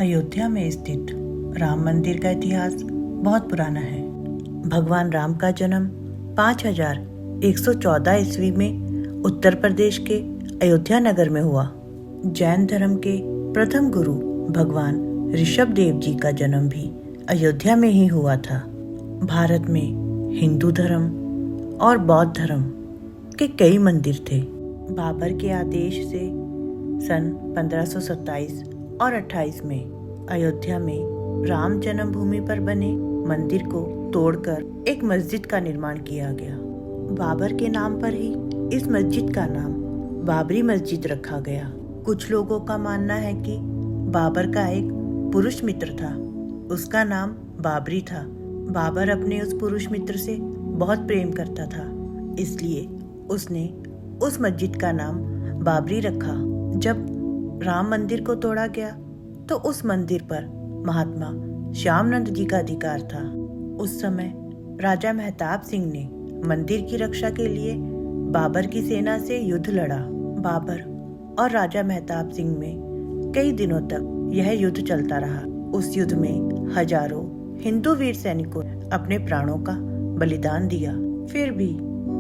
अयोध्या में स्थित राम मंदिर का इतिहास बहुत पुराना है। भगवान राम का जन्म 5114 ईस्वी में उत्तर प्रदेश के अयोध्या नगर में हुआ। जैन धर्म के प्रथम गुरु भगवान ऋषभ देव जी का जन्म भी अयोध्या में ही हुआ था। भारत में हिंदू धर्म और बौद्ध धर्म के कई मंदिर थे। बाबर के आदेश से सन 1527 और 28 में अयोध्या में राम जन्मभूमि पर बने मंदिर को तोड़कर एक मस्जिद का निर्माण किया गया। बाबर के नाम पर ही इस मस्जिद का नाम बाबरी मस्जिद रखा गया। कुछ लोगों का मानना है कि बाबर का एक पुरुष मित्र था, उसका नाम बाबरी था। बाबर अपने उस पुरुष मित्र से बहुत प्रेम करता था, इसलिए उसने उस मस्जिद का नाम बाबरी रखा। जब राम मंदिर को तोड़ा गया तो उस मंदिर पर महात्मा श्यामनंद जी का अधिकार था। उस समय राजा मेहताब सिंह ने मंदिर की रक्षा के लिए बाबर की सेना से युद्ध लड़ा। बाबर और राजा मेहताब सिंह में कई दिनों तक यह युद्ध चलता रहा। उस युद्ध में हजारों हिंदू वीर सैनिकों ने अपने प्राणों का बलिदान दिया, फिर भी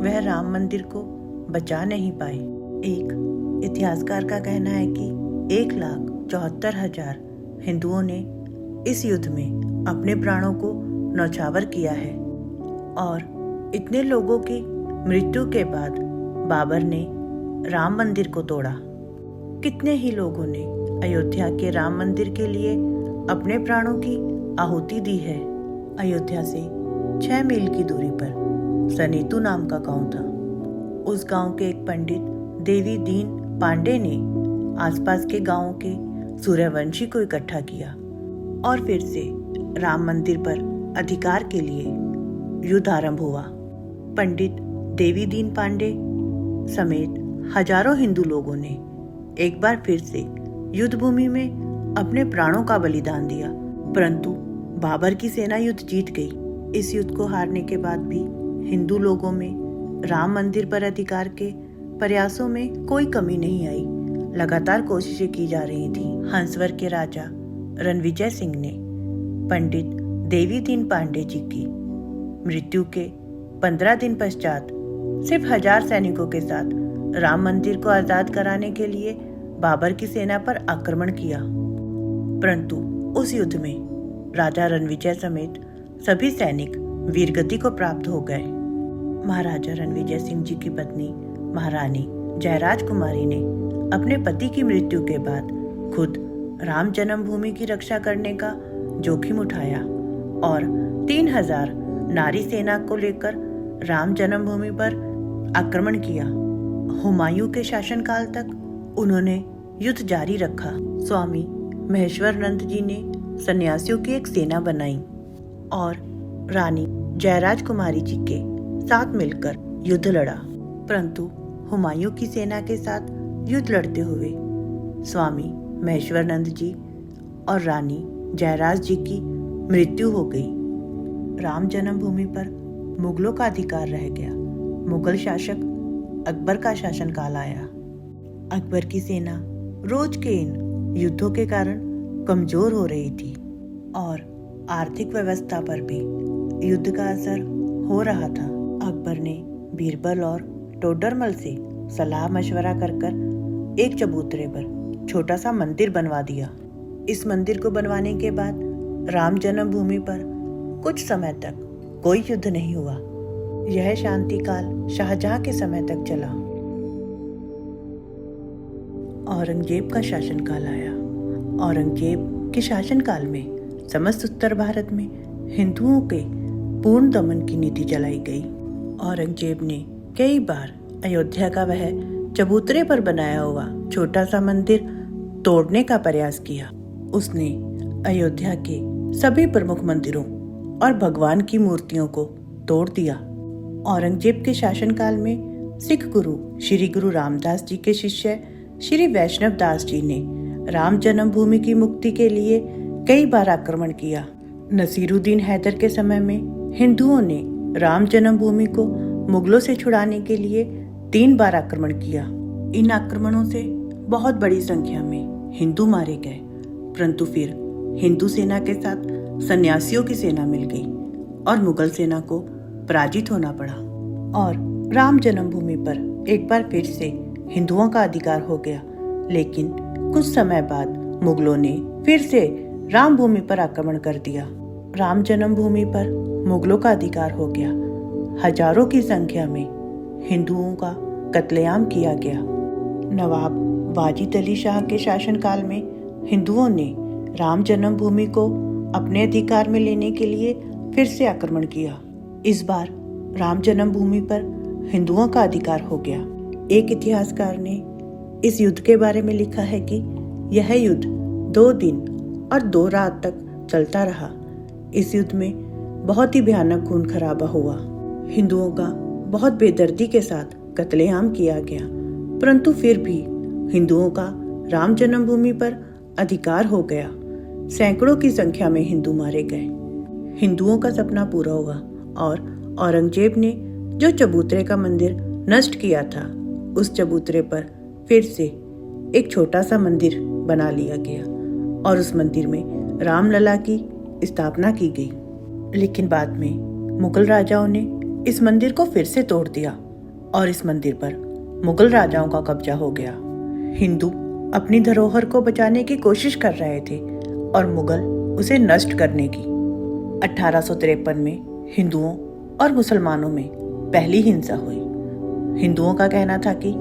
वह राम मंदिर को बचा नहीं पाए। एक इतिहासकार का कहना है कि 1,74,000 हिंदुओं ने इस युद्ध में अपने प्राणों को न्यौछावर किया है और इतने लोगों की मृत्यु के बाद बाबर ने राम मंदिर को तोड़ा। कितने ही लोगों ने अयोध्या के राम मंदिर के लिए अपने प्राणों की आहुति दी है। अयोध्या से 6 मील की दूरी पर सनेतु नाम का गांव था। उस गांव के एक पंडित देवी दीन पांडे ने आसपास के गांवों के सूर्यवंशी को इकट्ठा किया और फिर से राम मंदिर पर अधिकार के लिए युद्ध आरंभ हुआ। पंडित देवी दीन पांडे समेत हजारों हिंदू लोगों ने एक बार फिर से युद्ध भूमि में अपने प्राणों का बलिदान दिया, परंतु बाबर की सेना युद्ध जीत गई। इस युद्ध को हारने के बाद भी हिंदू लोगों में राम मंदिर पर अधिकार के प्रयासों में कोई कमी नहीं आई। लगातार कोशिशें की जा रही थी। हंसवर के राजा रणविजय सिंह ने पंडित देवी दीन पांडे जी की मृत्यु के 15 दिन पश्चात सिर्फ 1000 सैनिकों के साथ राम मंदिर को आजाद कराने के लिए बाबर की सेना पर आक्रमण किया, परंतु उस युद्ध में राजा रणविजय समेत सभी सैनिक वीरगति को प्राप्त हो गए। महाराजा रणविजय सिंह जी की पत्नी महारानी जयराज कुमारी ने अपने पति की मृत्यु के बाद खुद राम जन्मभूमि की रक्षा करने का जोखिम उठाया और 3000 नारी सेना को लेकर राम जन्मभूमि पर आक्रमण किया। हुमायूं के शासनकाल तक उन्होंने युद्ध जारी रखा। स्वामी महेश्वरानंद जी ने सन्यासियों की एक सेना बनाई और रानी जयराज कुमारी जी के साथ मिलकर युद्ध लड़ा, परंतु हुमायूं की सेना के साथ युद्ध लड़ते हुए स्वामी महेश्वरानंद जी और रानी जयराज जी की मृत्यु हो गई। राम जन्मभूमि पर मुगलों का अधिकार रह गया। मुगल शासक अकबर का शासनकाल आया। अकबर की सेना रोज के इन युद्धों के कारण कमजोर हो रही थी और आर्थिक व्यवस्था पर भी युद्ध का असर हो रहा था। अकबर ने बीरबल और टोडरमल से सलाह मशवरा कर एक चबूतरे पर छोटा सा मंदिर बनवा दिया। इस मंदिर को बनवाने के बाद राम जन्मभूमि पर कुछ समय तक कोई युद्ध नहीं हुआ। यह शांति काल शाहजहां के समय तक चला। औरंगजेब का शासनकाल आया। औरंगजेब के शासनकाल में समस्त उत्तर भारत में हिंदुओं के पूर्ण दमन की नीति चलाई गई। औरंगजेब ने कई बार अयोध्या का वह चबूतरे पर बनाया हुआ छोटा सा मंदिर तोड़ने का प्रयास किया। उसने अयोध्या के सभी प्रमुख मंदिरों और भगवान की मूर्तियों को तोड़ दिया। औरंगजेब के शासनकाल में सिख गुरु श्री गुरु रामदास जी के शिष्य श्री वैष्णव दास जी ने राम जन्मभूमि की मुक्ति के लिए कई बार आक्रमण किया। नसीरुद्दीन हैदर के समय में हिंदुओं ने राम जन्मभूमि को मुगलों से छुड़ाने के लिए 3 बार आक्रमण किया। इन आक्रमणों से बहुत बड़ी संख्या में हिंदू मारे गए, परंतु फिर हिंदू सेना के साथ सन्यासियों की सेना मिल गई और मुगल सेना को पराजित होना पड़ा और राम जन्मभूमि पर एक बार फिर से हिंदुओं का अधिकार हो गया। लेकिन कुछ समय बाद मुगलों ने फिर से राम भूमि पर आक्रमण कर दिया। राम जन्मभूमि पर मुगलों का अधिकार हो गया। हजारों की संख्या में हिंदुओं का कत्लेआम किया गया। नवाब वाजिद अली शाह के शासनकाल में हिंदुओं ने राम जन्मभूमि को अपने अधिकार में लेने के लिए फिर से आक्रमण किया। इस बार राम जन्मभूमि पर हिंदुओं का अधिकार हो गया। एक इतिहासकार ने इस युद्ध के बारे में लिखा है कि यह युद्ध 2 दिन और 2 रात तक चलता रहा। इस युद्ध में बहुत ही भयानक खून खराबा हुआ। हिंदुओं का बहुत बेदर्दी के साथ कत्लेआम किया गया, परंतु फिर भी हिंदुओं का राम जन्मभूमि पर अधिकार हो गया। सैकड़ों की संख्या में हिंदू मारे गए। हिंदुओं का सपना पूरा हुआ और औरंगजेब ने जो चबूतरे का मंदिर नष्ट किया था, उस चबूतरे पर फिर से एक छोटा सा मंदिर बना लिया गया और उस मंदिर में रामलला की स्थापना की गई। लेकिन बाद में मुगल राजाओं ने इस मंदिर को फिर से तोड़ दिया और इस मंदिर पर मुगल राजाओं का कब्जा हो गया। हिंदू अपनी धरोहर को बचाने की कोशिश कर रहे थे और मुगल उसे नष्ट करने की। 1853 में हिंदुओं और मुसलमानों में पहली हिंसा हुई। हिंदुओं का कहना था कि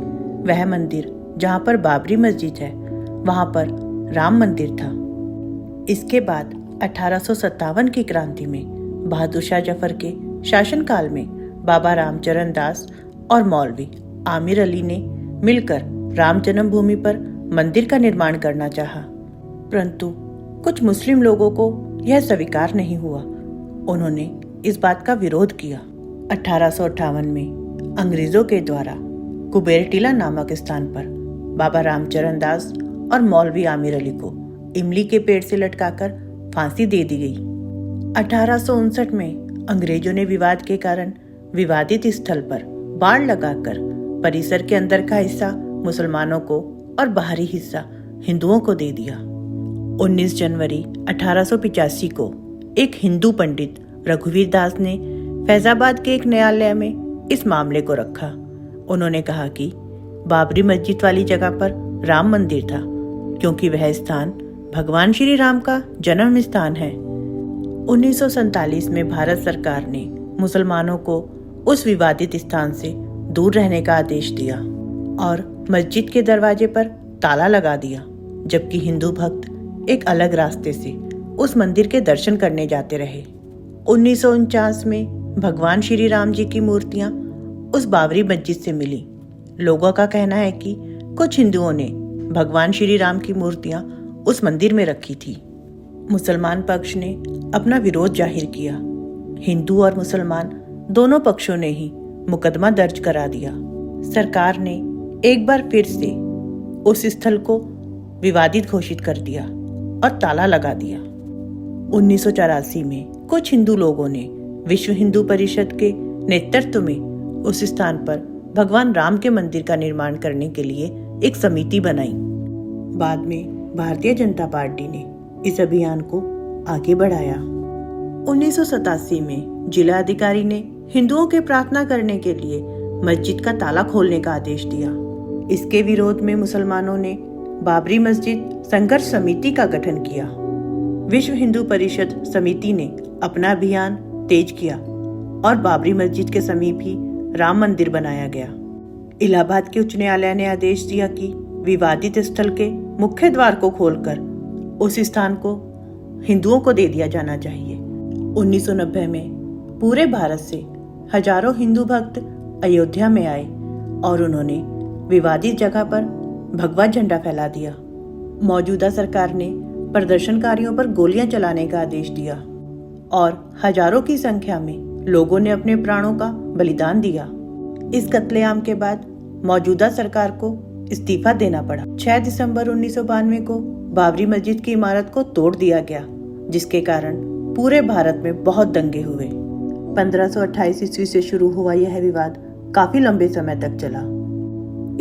वह मंदिर जहां पर बाबरी मस्जिद है, वहां पर राम मंदिर था। इसके बाद 1857 की क्रांति में बहादुर शाह जफर के शासनकाल में बाबा रामचरण दास और मौलवी आमिर अली ने मिलकर राम जन्मभूमि पर मंदिर का निर्माण करना चाहा, परंतु कुछ मुस्लिम लोगों को यह स्वीकार नहीं हुआ। उन्होंने इस बात का विरोध किया। 1858 में अंग्रेजों के द्वारा कुबेर टीला नामक स्थान पर बाबा रामचरण दास और मौलवी आमिर अली को इमली के पेड़ से लटकाकर फांसी दे दी गई। 1859 में अंग्रेजों ने विवाद के कारण विवादित स्थल पर बाड़ लगाकर परिसर के अंदर का हिस्सा मुसलमानों को और बाहरी हिस्सा हिंदुओं को दे दिया। 19 जनवरी 1885 को एक हिंदू पंडित रघुवीर दास ने फैजाबाद के एक न्यायालय में इस मामले को रखा। उन्होंने कहा कि बाबरी मस्जिद वाली जगह पर राम मंदिर था क्योंकि वह स्थान भगवान श्री राम का जन्म स्थान है। 1947 में भारत सरकार ने मुसलमानों को उस विवादित स्थान से दूर रहने का आदेश दिया और मस्जिद के दरवाजे पर ताला लगा दिया, जबकि हिंदू भक्त एक अलग रास्ते से उस मंदिर के दर्शन करने जाते रहे। 1949 में भगवान श्री राम जी की मूर्तियां उस बाबरी मस्जिद से मिली। लोगों का कहना है कि कुछ हिंदुओं ने भगवान श्री राम की मूर्तियां उस मंदिर में रखी थी। मुसलमान पक्ष ने अपना विरोध जाहिर किया। हिंदू और मुसलमान दोनों पक्षों ने ही मुकदमा दर्ज करा दिया। सरकार ने एक बार फिर से उस स्थल को विवादित घोषित कर दिया और ताला लगा दिया। 1984 में कुछ हिंदू लोगों ने विश्व हिंदू परिषद के नेतृत्व में उस स्थान पर भगवान राम के मंदिर का निर्माण करने के लिए एक समिति बनाई। बाद में भारतीय जनता पार्टी ने इस अभियान को आगे बढ़ाया। 1987 में जिला अधिकारी ने हिंदुओं के प्रार्थना करने के लिए मस्जिद का ताला खोलने का आदेश दिया। इसके विरोध में मुसलमानों ने बाबरी मस्जिद संघर्ष समिति का गठन किया। विश्व हिंदू परिषद समिति ने अपना अभियान तेज किया और बाबरी मस्जिद के समीप ही राम मंदिर बनाया गया। इलाहाबाद के उच्च न्यायालय ने आदेश दिया कि विवादित स्थल के मुख्य द्वार को खोलकर उस स्थान को हिंदुओं को दे दिया जाना चाहिए। 1990 में पूरे भारत से हजारों हिंदू भक्त अयोध्या में आए और उन्होंने विवादित जगह पर भगवा झंडा फैला दिया। मौजूदा सरकार ने प्रदर्शनकारियों पर गोलियां चलाने का आदेश दिया और हजारों की संख्या में लोगों ने अपने प्राणों का बलिदान दिया। इस कत्लेआम के बाद मौजूदा सरकार को इस्तीफा देना पड़ा। 6 दिसंबर 1992 को बाबरी मस्जिद की इमारत को तोड़ दिया गया, जिसके कारण पूरे भारत में बहुत दंगे हुए। 1528 ईस्वी से शुरू हुआ यह विवाद काफी लंबे समय तक चला।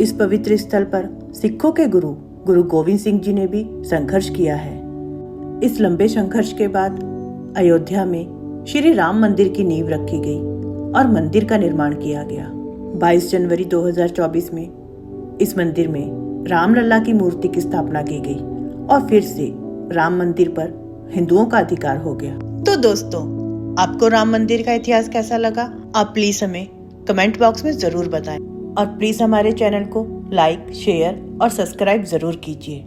इस पवित्र स्थल पर सिखों के गुरु गोविंद सिंह जी ने भी संघर्ष किया है। इस लंबे संघर्ष के बाद अयोध्या में श्री राम मंदिर की नींव रखी गई और मंदिर का निर्माण किया गया। 22 जनवरी 2024 में इस मंदिर में रामलला की मूर्ति की स्थापना की गई और फिर से राम मंदिर पर हिंदुओं का अधिकार हो गया। तो दोस्तों, आपको राम मंदिर का इतिहास कैसा लगा? आप प्लीज हमें कमेंट बॉक्स में जरूर बताएं और प्लीज हमारे चैनल को लाइक, शेयर और सब्सक्राइब जरूर कीजिए।